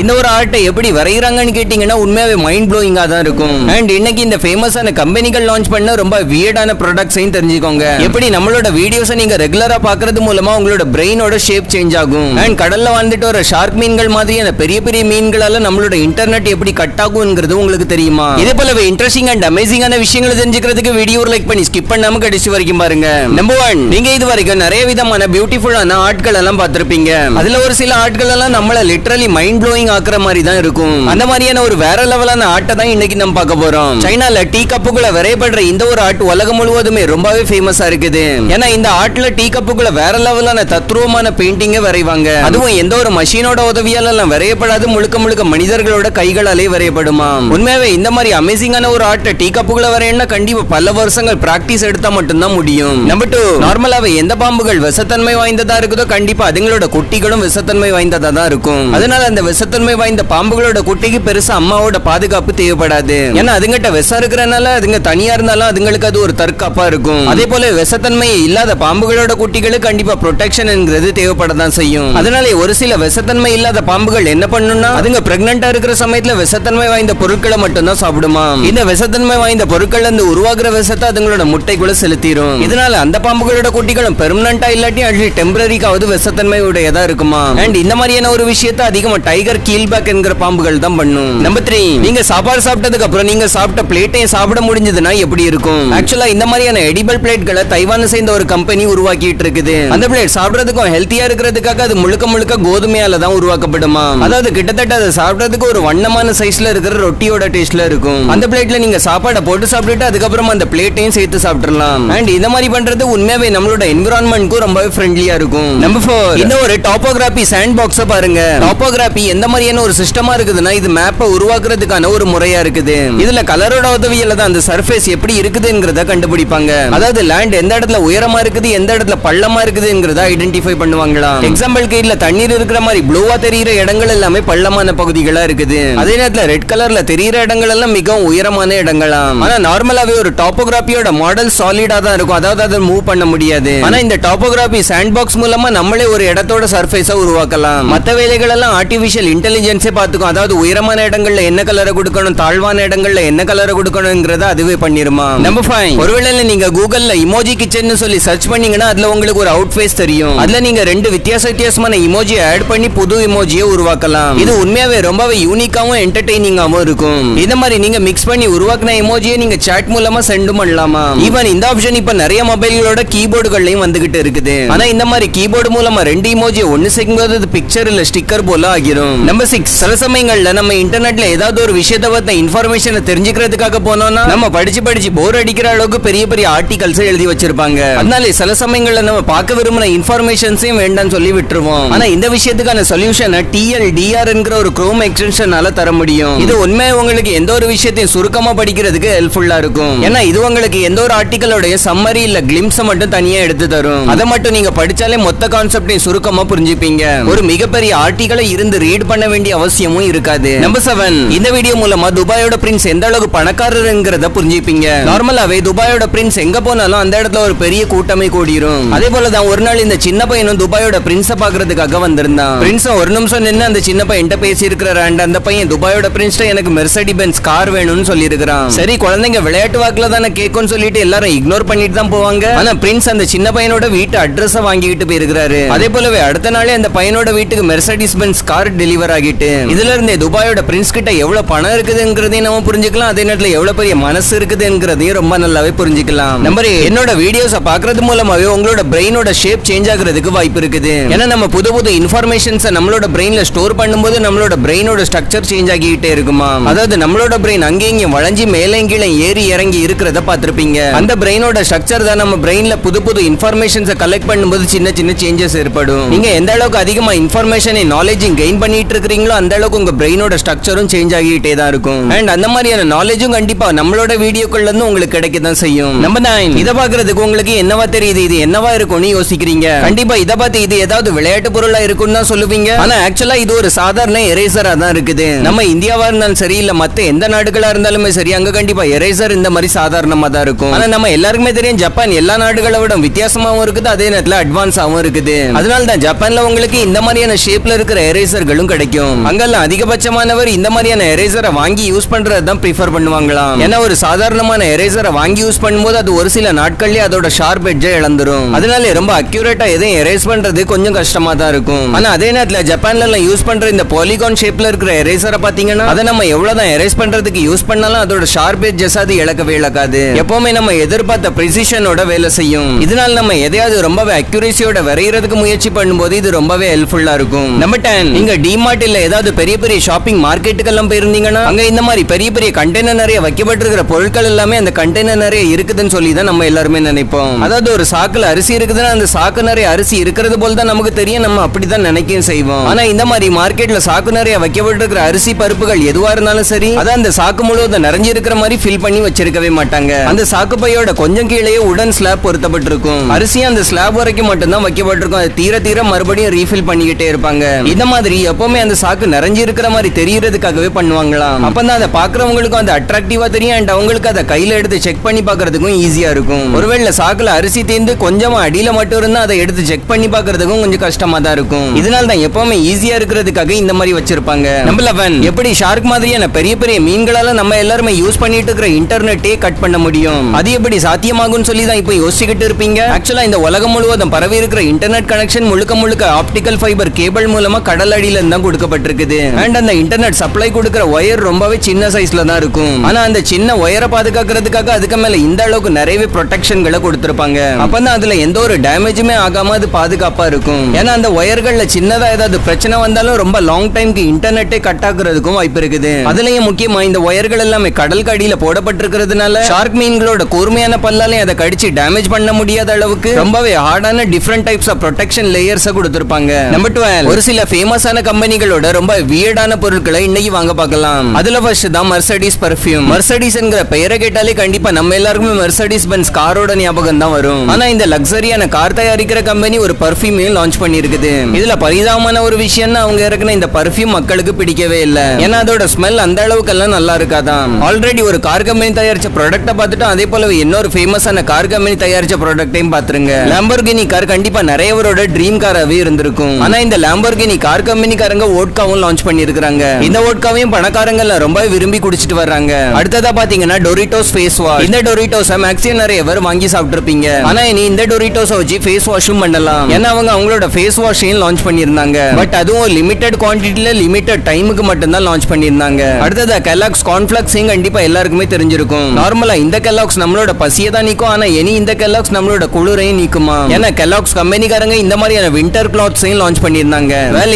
இந்த ஒரு ஆர்ட்டை எப்படி வரைகிறாங்கன்னு கேட்டீங்கன்னா உண்மையாவே மைண்ட் ப்ளோயிங்கா தான் இருக்கும். அண்ட் இன்னைக்கு இந்த ஃபேமஸான கம்பெனிகள் லான்ச் பண்ண ரொம்ப வியர்டான ப்ராடக்ட்ஸையும் தெரிஞ்சுக்கோங்க. எப்படி நம்மளோட வீடியோஸை நீங்க ரெகுலரா பாக்குறது மூலமா உங்களோட பிரெயினோட ஷேப் சேஞ்ச் ஆகும். அண்ட் கடல்ல வந்துட்டு ஒரு ஷார்க் மீன்கள் மாதிரியான பெரிய பெரிய மீன்களால நம்மளோட இன்டர்நெட் எப்படி கட் ஆகும்ங்கிறது உங்களுக்கு தெரியுமா? இதே போலவே இன்ட்ரெஸ்டிங் அண்ட் அமேசிங்கான விஷயங்களை தெரிஞ்சுக்கிறதுக்கு வீடியோ லைக் பண்ணி ஸ்கிப் பண்ணாம கடைசி வரைக்கும் பாருங்க. நம்பர் 1, நீங்க இது வரைக்கும் நிறைய விதமான பியூட்டிஃபுல்லான ஆர்ட்கள் எல்லாம் பார்த்திருப்பீங்க. அதுல ஒரு சில ஆர்ட்கள் எல்லாம் நம்மள லிட்டரலி மைண்ட் ப்ளோயிங் ஆக்குற மாதிரி தான் இருக்கும். அந்த மாதிரியான ஒரு வேற லெவலான ஆர்ட்டை தான் இன்னைக்கு நம்ம பார்க்க போறோம். சைனால டீ கப்புக்குள்ள வரையப்படுற இந்த ஒரு ஆர்ட் உலகம் முழுவதுமே ரொம்பவே ஃபேமஸா இருக்குது. ஏன்னா இந்த ஆர்ட்ல டீ கப்புக்குள்ள வேற லெவலான தத்ரூபமான பெயிண்டிங்க வரைவாங்க. அதுவும் எந்த ஒரு மஷீனோட உதவியால எல்லாம் வரையப்படாது, முழுக்க முழுக்க மனிதர்களோட கைகளாலே வரையப்படுமா. உண்மையாவே இந்த மாதிரி அமேசிங்கான ஒரு ஆர்ட் டீ கப்புக்குள்ள வரையணும்னா கண்டிப்பா பல வருஷங்கள் பிராக்டிஸ் எடுத்தா மட்டும்தான் முடியும். நம்பர் 2, நார்மலாவே எந்த பாம்புகள் விஷத்தன்மை வாய்ந்ததா இருக்குதோ கண்டிப்பா அதுங்களோட குட்டிகளும் விஷத்தன்மை வாய்ந்ததா தான் இருக்கும். அதனால அந்த விஷத்தன்மை வாய்ந்த பாம்புகளோட குட்டிக்கு பெருசா அம்மாவோட பாதுகாப்பு தேவைப்படாது. ஏன்னா அதுங்கிட்ட விஷம் இருக்கிறனால அதுங்க தனியா இருந்தாலும் அதுங்களுக்கு அது ஒரு தற்காப்பா இருக்கும். அதே போல விஷத்தன்மை இல்லாத பாம்புகளோட குட்டிகளுக்கு கண்டிப்பா ப்ரொடெக்ஷன் என்கிறது தேவைப்படதான் செய்யும். அதனால ஒரு சில விஷத்தன்மை இல்லாத பாம்புகள் என்ன பண்ணும்னா அதுங்க பிரெக்னண்டா இருக்கிற சமயத்துல விஷத்தன்மை வாய்ந்த பொருட்களை மட்டும் தான் சாப்பிடுமா. இந்த விஷத்தன்மை வாய்ந்த பொருட்கள் இருந்து உருவாக்குற விஷத்தை அதுங்களோட முட்டைக்குள்ள செலுத்திடும். இதனால அந்த பாம்புகளோட குட்டிகளும் பெர்மனண்டா இல்லாட்டி அட்லி டெம்பரரிக்காவது விஷத்தன்மை உடையதா இருக்குமா. அண்ட் இந்த மாதிரியான ஒரு விஷயத்தை அதிகமா டைகர் கீல்பேக் என்கிற பாம்புகள் தான் பண்ணும். நம்பர் 3, நீங்க சாப்பாடு சாப்பிட்டதுக்கு அப்புறம் நீங்க சாப்பிட்ட பிளேட்டையும் சாப்பிட முடிஞ்சதுன்னா எப்படி இருக்கும்? ஆக்சுவலா இந்த மாதிரியான எடிபிள் பிளேட்களை தைவானை சேர்ந்த ஒரு கம்பெனி உருவாக்கிட்டு இருக்குது. அந்த பிளேட் சாப்பிடுறதுக்கும் ஹெல்த்தியா இருக்கிறதுக்காக அது முழுக்க முழுக்க கோதுமையால தான் உருவாக்கப்படுமா. அதாவது கிட்டத்தட்ட அதை சாப்பிடுறதுக்கு ஒரு வண்ணமான சைஸ்ல இருக்கிற ரொட்டியோட டேஸ்ட்ல இருக்கும். அந்த பிளேட்ல நீங்க சாப்பாடை போட்டு சாப்பிட்டுட்டு அதுக்கப்புறம் அந்த பிளேட்டையும் சேர்த்து சாப்பிடலாம். அண்ட் இந்த மாதிரி பண்றது உண்மையாவே நம்மளோட என்விரான்மெண்ட்க்கு ரொம்பவே ஃப்ரெண்ட்லியா இருக்கும். நம்பர் 4, இந்த ஒரு டாப்போகிராபி சாண்ட் பாக்ஸ பாருங்க. டாப்போகிராபி எந்த மாதிரியான ஒரு சிஸ்டமா இருக்குதுன்னா இது மேப்பை உருவாக்குறதுக்கான ஒரு முறையா இருக்குது. இதுல கலரோட உதவியால தான் அந்த சர்ஃபேஸ் எப்படி இருக்குதுங்கிறத கண்டுபிடிப்பாங்க. அதாவது லேண்ட் எந்த இடத்துல உயரமா இருக்குது, எந்த இடத்துல பள்ளமா இருக்குதுங்கிறத ஐடென்டிஃபை பண்ணுவாங்களாம். எக்ஸாம்பிளுக்கு இதுல தண்ணீர் இருக்கிற மாதிரி ப்ளூவா தெரியுற இடங்கள் எல்லாமே பள்ளமான பகுதிகளா இருக்குது. அதே நேரத்துல ரெட் கலர்ல தெரியுற இடங்கள் எல்லாம் மிகவும் உயரமான இடங்களாம். ஆனா நார்மலாவே ஒரு டாப்போகிராபியோட மாடல் சாலிடா தான் இருக்கும். அதாவது அதை மூவ் பண்ண முடியாது. ஆனா இந்த டாப்போகிராபி சாண்ட் பாக்ஸ் மூலமா நம்மளே ஒரு இடத்தோட சர்ஃபேஸ உருவாக்கலாம். மத்த வேலைகள் எல்லாம் ஆர்டிபிஷியல் இன்டெலிஜென்ஸே பாத்துக்கும். அதாவது உயரமான இடங்கள்ல என்ன கலரை கொடுக்கணும், தாழ்வான இடங்கள்ல என்ன கலரை கொடுக்கணும்ங்கறத அதுவே பண்ணிருமா. நம்பர் 5, ஒருவேளை நீங்க கூகுள்ல இமோஜி கிச்சன் சொல்லி சர்ச் பண்ணீங்கன்னா அதுல உங்களுக்கு ஒரு அவுட் ஃபேஸ் தெரியும். அதுல நீங்க 2 வித்தியாசமான இமோஜியை ஆட் பண்ணி புது இமோஜியை உருவாக்கலாம். இது உண்மையாவே ரொம்பவே யூனிக்காவும் என்டர்டெய்னிங்காவும் இருக்கும். இந்த மாதிரி நீங்க மிக்ஸ் பண்ணி உருவாக்குன இமோஜியை நீங்க சாட் மூலமா சென்ட் பண்ணலாமா. ஈவன் இந்த ஆப்ஷன் இப்ப நிறைய மொபைல்களோட கீபோர்டுகள்லயும் வந்துகிட்டு இருக்குது. ஆனா இந்த மாதிரி கீபோர்டு மூலமா 2 இமோஜியை ஒன்னு சேர்க்கும்போது அது பிக்சர் இல்ல ஸ்டிக்கர் போல ஆகிரும். நம்பர் 6, சில சமயங்கள்ல நம்ம இன்டர்நெட்ல ஏதாவது ஒரு விஷயத்தை பத்தி இன்ஃபர்மேஷனை தெரிஞ்சுக்கிறதுக்காக போனோம்னா நம்ம படிச்சு போர் அடிக்கிற அளவுக்கு பெரிய பெரிய ஆர்டிகல்ஸ் எழுதி வச்சிருப்பாங்க. அதனால சில சமயங்கள்ல நம்ம பார்க்க விரும்பின இன்ஃபர்மேஷன்ஸையும் வேண்டாம்னு சொல்லி விட்டுருவோம். ஆனா இந்த விஷயத்துக்கான சொல்யூஷனை TLDR என்கிற ஒரு குரோம் எக்ஸ்டென்ஷனால தர முடியும். இது உண்மையா உங்களுக்கு எந்த ஒரு விஷயத்தையும் சுருக்கமா படிக்கிறதுக்கு ஹெல்ப்ஃபுல்லா இருக்கும். ஏன்னா இது உங்களுக்கு எந்த ஒரு ஆர்டிகலோட சம்மரி இல்ல கிளிம்ஸ் மட்டும் தனியா எடுத்து தரும். அதை மட்டும் நீங்க படிச்சாலே மொத்த கான்செப்டையும் சுருக்கமா புரிஞ்சுப்பீங்க. ஒரு மிகப்பெரிய ஆர்டிகலை இருந்து ரீட் பண்ண வேண்டிய அவசியமும் இருக்காது. நம்பர் 7, இந்த வீடியோ மூலமா துபாயோட பிரின்ஸ் எந்த அளவுக்கு பணக்காரருங்கிறத புரிஞ்சுப்பீங்க. நார்மலாவே துபாயோட பிரின்ஸ் எங்க போனாலும் அந்த இடத்துல ஒரு பெரிய கூட்டமே கூடிரும். அதே போலதான் ஒரு நாள் இந்த சின்ன பையனும் துபாயோட பிரின்ஸ பாக்குறதுக்காக வந்திருந்தான். பிரின்ஸ் ஒரு நிமிஷம் நின்று அந்த சின்ன பையன் பேசி இருக்கிற அந்த பையன் துபாயோட பிரின்ஸ் எனக்கு மெர்சடி பென்ஸ் கார் வேணும்னு சொல்லி இருக்கிறான். சரி குழந்தைங்க விளையாட்டு வாக்குல தானே கேட்கும் சொல்லிட்டு எல்லாரும் இக்னோர் பண்ணிட்டு தான் போவாங்க. ஆனா பிரின்ஸ் அந்த சின்ன பையனோட வீட்டு அட்ரஸ் வாங்கிட்டு போயிருக்காரு. அதே போலவே அடுத்த நாளே அந்த பையனோட வீட்டுக்கு மெர்சடிஸ் பென்ஸ் கார் டெலிவர் ஆகிட்டு. இதுல இருந்தே துபாயோட பிரின்ஸ் கிட்ட எவ்வளவு பணம் இருக்குதுங்கிறதையும் நம்ம புரிஞ்சுக்கலாம். அதே நேரத்துல எவ்வளவு பெரிய மனசு இருக்குதுங்கிறதையும் ரொம்ப நல்லாவே புரிஞ்சுக்கலாம். நம்பர் 8, என்னோட வீடியோஸை பாக்குறது மூலமாவே உங்களோட பிரெயினோட ஷேப் சேஞ்ச் ஆகிறதுக்கு வாய்ப்பு இருக்குது. ஏன்னா நம்ம புது இன்ஃபர்மேஷன்ஸை நம்மளோட பிரெயின்ல ஸ்டோர் பண்ணும்போது நம்மளோட பிரெயினோட ஸ்ட்ரக்சர் சேஞ்ச் ஆகிட்டே இருக்குமா. அதாவது நம்மளோட பிரெயின் அங்கேயும் வளைஞ்சி மேலே கீழே ஏறி இறங்கி இருக்கிறத பார்த்திருப்பீங்க. அந்த பிரெயினோட ஸ்ட்ரக்சர் தான் நம்ம பிரெயின்ல புது இன்ஃபர்மேஷன்ஸை கலெக்ட் பண்ணும்போது சின்ன சின்ன சேஞ்சஸ் ஏற்படும். நீங்க எந்த அளவுக்கு அதிகமா இன்ஃபர்மேஷனை நாலேஜும் கெயின் பண்ணிட்டு இருக்கீங்களோ அந்த அளவுக்கு உங்க பிரெயினோட ஸ்ட்ரக்சரும் சேஞ்ச் ஆகிட்டே தான் இருக்கும். அண்ட் அந்த மாதிரியான நாலேஜும் கண்டிப்பா நம்மளோட வீடியோக்குள்ள இருந்து உங்களுக்கு கிடைக்க தான் செய்யும். நம்பர் 9, இத பாக்குறதுக்கு உங்களுக்கு என்னவா தெரியுது, இது என்னவா இருக்கும்னு யோசிக்கிறீங்க. கண்டிப்பா இத பார்த்து இது ஏதாவது விளையாட்டு பொருளா இருக்கும்னு தான் சொல்லுவீங்க. ஆனா ஆக்சுவலா இது ஒரு சாதாரண எரேசரா தான் இருக்குது. நம்ம இந்தியாவா இருந்தாலும் சரி இல்ல மத்த எந்த நாடுகளா இருந்தாலுமே சரி அங்க கண்டிப்பா எரேசர் இந்த மாதிரி சாதாரணமா தான் இருக்கும். ஆனா நம்ம எல்லாருக்குமே தெரியும் ஜப்பான் எல்லா நாடுகளை விட வித்தியாசமாவும் இருக்குது, அதே நேரத்துல அட்வான்ஸாவும் இருக்குது. அதனால தான் ஜப்பான்ல உங்களுக்கு இந்த மாதிரியான ஷேப்ல இருக்கிற எரேசர்களும் கிடைக்கும். கிடைக்கும். அங்கெல்லாம் அதிகபட்சமானவர் இந்த மாதிரியான எரேசரை வாங்கி யூஸ் பண்றது தான் ப்ரிஃபர் பண்ணுவாங்களாம். ஏன்னா ஒரு சாதாரணமான எரேசரை வாங்கி யூஸ் பண்ணும்போது அது ஒரு சில நாட்கள்லயே அதோட ஷார்ப் எட்ஜை இழந்துரும். அதனால ரொம்ப அக்யூரேட்டா எதையும் எரேஸ் பண்றது கொஞ்சம் கஷ்டமா தான் இருக்கும். ஆனா அதே நேரத்துல ஜப்பான்ல எல்லாம் யூஸ் பண்ற இந்த பாலிகான் ஷேப்ல இருக்கிற எரேசரை பாத்தீங்கன்னா அதை நம்ம எவ்வளவுதான் எரேஸ் பண்றதுக்கு யூஸ் பண்ணாலும் அதோட ஷார்ப் எட்ஜஸ் அது இழக்கவே இழக்காது. எப்பவுமே நம்ம எதிர்பார்த்த பிரிசிஷனோட வேலை செய்யும். இதனால நம்ம எதையாவது ரொம்பவே அக்யூரேசியோட வரையறதுக்கு முயற்சி பண்ணும்போது இது ரொம்பவே ஹெல்ப்ஃபுல்லா இருக்கும். நம்பர் 10, நீங்க டிமார்ட் இல்ல ஏதாவது பெரிய பெரிய ஷாப்பிங் மார்க்கெட்டுக்கெல்லாம் போயிருந்தீங்கன்னா அங்க இந்த மாதிரி பெரிய பெரிய கண்டெய்னர் நிறைய வைக்கப்பட்டிருக்கிற பொருட்கள் எல்லாமே அந்த கண்டெய்னர் நிறைய இருக்குதுன்னு சொல்லி தான் நம்ம எல்லாருமே நினைப்போம். அதாவது ஒரு சாக்குல அரிசி இருக்குதுன்னா அந்த சாக்கு நிறைய அரிசி இருக்கிறது போல தான் நமக்கு தெரியும், நம்ம அப்படிதான் நினைக்கவும் செய்வோம். ஆனா இந்த மாதிரி மார்க்கெட்ல சாக்கு நிறைய வைக்கப்பட்டிருக்கிற அரிசி பருப்புகள் எதுவா இருந்தாலும் சரி அதை அந்த சாக்கு முழுவதும் நிறைஞ்சு இருக்கிற மாதிரி ஃபில் பண்ணி வச்சிருக்கவே மாட்டாங்க. அந்த சாக்கு பையோட கொஞ்சம் கீழே உடன் ஸ்லாப் பொருத்தப்பட்டிருக்கும். அரிசி அந்த ஸ்லாப் வரைக்கும் மட்டும் தான் வைக்கப்பட்டிருக்கும். அது தீர தீர மறுபடியும் ரீஃபில் பண்ணிக்கிட்டே இருப்பாங்க. இந்த மாதிரி எப்பவுமே அந்த சாக்கு நிறைஞ்சு இருக்கிற மாதிரி தெரியறதுக்காகவே பண்ணுவாங்களாம். அப்பதான் அதை பாக்குறவங்களுக்கும் அது அட்ராக்டிவா தெரியும் அண்ட் அவங்களுக்கு அதை கையில எடுத்து செக் பண்ணி பாக்குறதுக்கும் ஈஸியா இருக்கும். ஒருவேளை சாக்குல அரிசி தேர்ந்து கொஞ்சமா அடியில மட்டும் இருந்தா அதை எடுத்து செக் பண்ணி பாக்குறதுக்கும் கொஞ்சம் கஷ்டமா தான் இருக்கும். இதனால தான் எப்பவுமே ஈஸியா இருக்கிறதுக்காக இந்த மாதிரி வச்சிருப்பாங்க. நம்பர் 11, எப்படி ஷார்க் மாதிரியான பெரிய பெரிய மீன்களால நம்ம எல்லாருமே யூஸ் பண்ணிட்டு இருக்கிற இன்டர்நெட்டே கட் பண்ண முடியும், அது எப்படி சாத்தியமாகும் சொல்லி தான் இப்போ யோசிச்சுக்கிட்டு இருப்பீங்க. ஆக்சுவலா இந்த உலகம் முழுவதும் பரவி இருக்கிற இன்டர்நெட் கனெக்ஷன் முழுக்க முழுக்க ஆப்டிகல் ஃபைபர் கேபிள் மூலமா கடல் அடியில தான் கொடுக்கப்பட்டிருக்குது. அண்ட் அந்த இன்டர்நெட் சப்ளை கொடுக்கிற ஒயர் ரொம்பவே சின்ன சைஸ்ல தான் இருக்கும். ஆனா அந்த சின்ன ஒயரை பாதுகாக்கிறதுக்காக அதுக்கு மேல இந்த அளவுக்கு நிறைய ப்ரொடெக்ஷன்களை கொடுத்திருப்பாங்க. அப்பதான் அதுல எந்த ஒரு டேமேஜுமே ஆகாம அது பாதுகாப்பா இருக்கும். ஏன்னா அந்த ஒயர்கள்ல சின்னதா ஏதாவது பிரச்சனை வந்தாலும் ரொம்ப லாங் டைம்க்கு இன்டர்நெட்டே கட் ஆகுறதுக்கும் வாய்ப்பு இருக்குது. அதுலயும் முக்கியமா இந்த ஒயர்கள் எல்லாமே கடல் கடியில போடப்பட்டிருக்கிறதுனால ஷார்க் மீன்களோட கூர்மையான பல்லாலே அதை கடிச்சு டேமேஜ் பண்ண முடியாத அளவுக்கு ரொம்பவே ஹார்டான different types of protection layers கொடுத்திருப்பாங்க. நம்பர் 12, ஒரு சில ஃபேமஸான கம்பெனிகளோட ரொம்ப வியர்டான பொருட்களை இன்னைக்கு வாங்க பார்க்கலாம். அதுல ஃபர்ஸ்ட் தான் மெர்சடிஸ் பர்ஃபியூம். மெர்சடிஸ் என்கிற பெயரை கேட்டாலே கண்டிப்பா நம்ம எல்லாருக்குமே மெர்சடிஸ் பென்ஸ் காரோட ஞாபகம் தான் வரும். ஆனா இந்த லக்ஸரியான கார் தயாரிக்கிற கம்பெனி ஒரு பர்ஃபியூமையும் லான்ச் பண்ணிருக்குது. இதுல பரிதாபமான ஒரு விஷயம்னா அவங்க இறக்குன இந்த பர்ஃபியூம் மக்களுக்கு பிடிக்கவே இல்ல. ஏன்னா அதோட ஸ்மெல் அந்த அளவுக்கு எல்லாம் நல்லா இருக்காதான். ஆல்ரெடி ஒரு கார் கம்பெனி தயாரிச்ச ப்ராடக்ட்ட பார்த்துட்டு அதே போல இன்னொரு ஃபேமஸான கார் கம்பெனி தயாரிச்ச ப்ராடக்ட்டையும் பாத்துருங்க. லாம்போர்கினி கார் கண்டிப்பா நிறையவரோட ட்ரீம் காராவே இருந்திருக்கும். ஆனா இந்த லாம்போர்கினி கார் கம்பெனிக்காரங்க வோட்காவும் லான்ச் பண்ணிருக்காங்க. இந்த வோட்காவையும் பணக்காரங்க எல்லாம் ரொம்ப விரும்பி குடிச்சிட்டு வர்றாங்க. அடுத்ததா பாத்தீங்கன்னா டொரிட்டோஸ் ஃபேஸ் வாஷ். இந்த டொரிட்டோஸ் மேக்ஸிமம் நிறைய பேர் வாங்கி சாப்பிட்டிருப்பீங்க. ஆனா இனி இந்த டொரிட்டோஸ் வச்சு ஃபேஸ் வாஷும் பண்ணலாம். ஏன்னா அவங்க அவங்களோட ஃபேஸ் வாஷையும் லான்ச் பண்ணிருந்தாங்க. பட் அதுவும் லிமிடெட் குவான்டிட்டில லிமிடெட் டைமுக்கு மட்டும் தான் லான்ச் பண்ணிருந்தாங்க. அடுத்ததா கெல்லாக்ஸ் கார்ன்ஃபிளக்ஸையும் கண்டிப்பா எல்லாருக்குமே தெரிஞ்சிருக்கும். நார்மலா இந்த கெல்லாக்ஸ் நம்மளோட பசியை தான் நீக்கும். ஆனா இனி இந்த கெல்லாக்ஸ் நம்மளோட குளிரையும் நீக்குமா. ஏன்னா கெல்லாக்ஸ் கம்பெனிக்காரங்க இந்த மாதிரியான வின்டர் கிளாத்ஸையும் லான்ச் பண்ணிருந்தாங்க.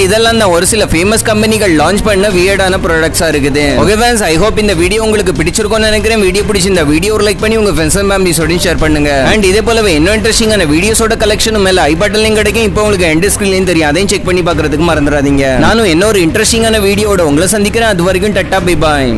இதெல்லாம் தான் ஒரு சில ஃபேமஸ் கம்பெனிகள் லான்ச் பண்ண வியர்டான ப்ராடக்ட்ஸா இருக்குது. ஓகே ஃப்ரெண்ட்ஸ், ஐ ஹோப் இந்த வீடியோ உங்களுக்கு பிடிச்சிருக்கும்னு நினைக்கிறேன். வீடியோ பிடிச்சிருந்தா வீடியோ லைக் பண்ணி உங்க ஃப்ரெண்ட்ஸ் அண்ட் ஃபேமிலிஸோட ஷேர் பண்ணுங்க. அண்ட் இதே போலவே இன்னும் இன்ட்ரெஸ்டிங்கான வீடியோஸோட கலெக்ஷனும் மேல ஐ பட்டன்லயும் கிடைக்கும். இப்போ உங்களுக்கு எண்ட் ஸ்கிரீன்லயும் தெரியும். அதையும் செக் பண்ணி பார்க்கிறதுக்கு மறந்துடாதீங்க. நானும் இன்னொரு இன்ட்ரெஸ்டிங்கான வீடியோட உங்களை சந்திக்கிறேன். அது வரைக்கும் டட்டா பை பாய்.